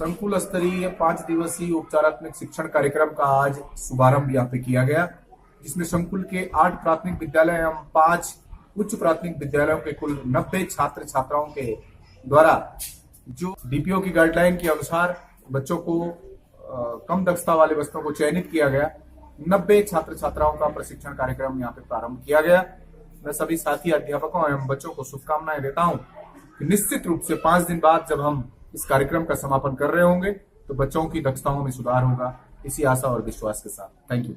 संकुल स्तरीय 5 दिवसीय उपचारात्मक शिक्षण कार्यक्रम का आज शुभारंभ यहाँ पे किया गया, जिसमें संकुल के 8 प्राथमिक विद्यालय एवं 5 उच्च प्राथमिक विद्यालयों के कुल 90 छात्र छात्राओं के द्वारा जो डीपीओ की गाइडलाइन के अनुसार बच्चों को कम दक्षता वाले बच्चों को चयनित किया गया। 90 छात्र छात्राओं का प्रशिक्षण कार्यक्रम यहाँ पे प्रारंभ किया गया। मैं सभी साथी अध्यापकों एवं बच्चों को शुभकामनाएं देता हूँ कि निश्चित रूप से 5 दिन बाद जब हम इस कार्यक्रम का समापन कर रहे होंगे तो बच्चों की दक्षताओं में सुधार होगा, इसी आशा और विश्वास के साथ। Thank you.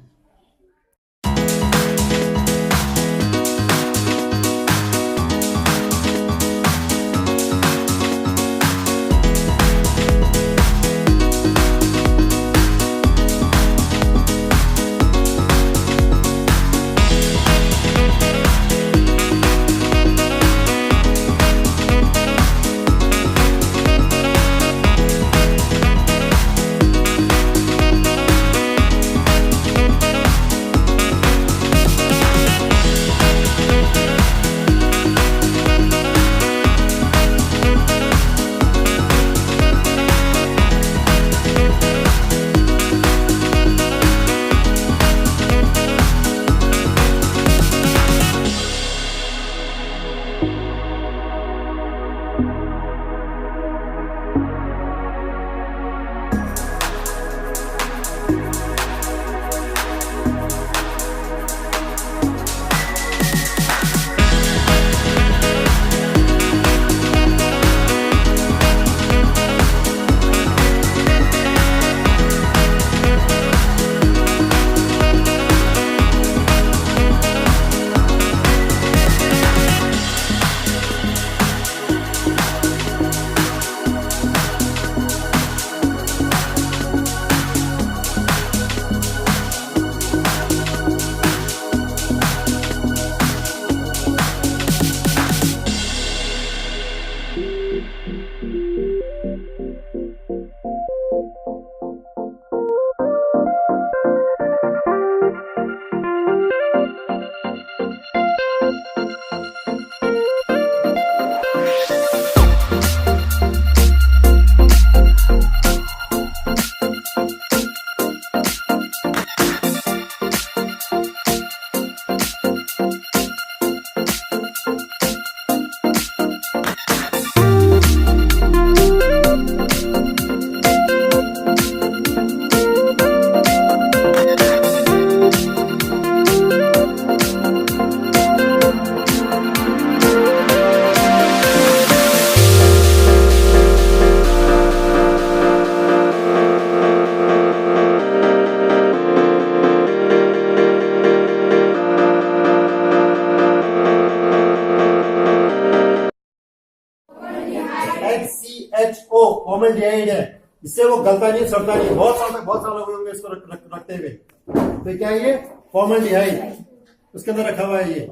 फॉर्मल्डिहाइड है, इससे वो गलता नहीं सड़ता नहीं। बहुत साल हो गए होंगे इसको रखते हुए। तो क्या है ये फॉर्मल्डिहाइड, उसके अंदर रखा हुआ है ये,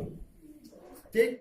ठीक।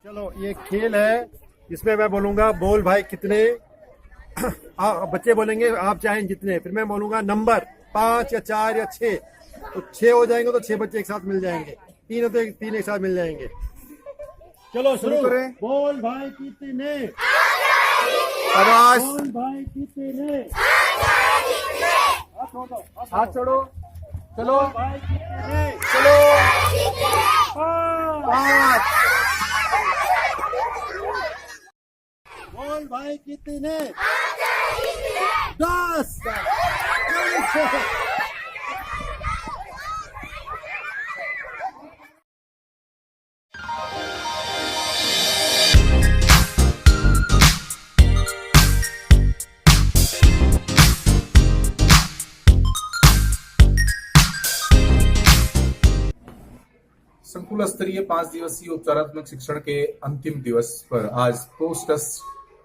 चलो ये खेल है, इसमें मैं बोलूंगा बोल भाई कितने, बच्चे बोलेंगे आप चाहें जितने, फिर मैं बोलूंगा नंबर 5 या 4 या 6, तो 6 हो जाएंगे तो 6 बच्चे एक साथ मिल जाएंगे, 3 हो तो 3 एक साथ मिल जाएंगे। चलो शुरू करें। बोल भाई कितने, बोल भाई कितने, हाथ छोड़ो, चलो चलो, भाई कितने 10 संकुल स्तरीय 5 दिवसीय उपचारात्मक शिक्षण के अंतिम दिवस पर आज पोस्ट टेस्ट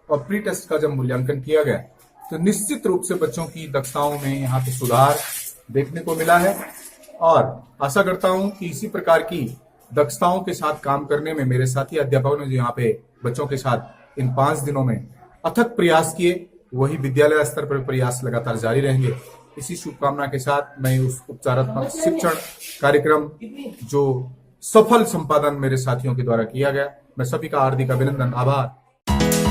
और प्री टेस्ट का जब मूल्यांकन किया गया तो निश्चित रूप से बच्चों की दक्षताओं में यहाँ पे सुधार देखने को मिला है और आशा करता हूं कि इसी प्रकार की दक्षताओं के साथ काम करने में मेरे साथी अध्यापकों ने जो यहाँ पे बच्चों के साथ इन 5 दिनों में अथक प्रयास किए वही विद्यालय स्तर पर प्रयास लगातार जारी रहेंगे। इसी शुभकामना के साथ मैं उस उपचारात्मक शिक्षण कार्यक्रम जो सफल संपादन मेरे साथियों के द्वारा किया गया, मैं सभी का हार्दिक अभिनंदन, आभार।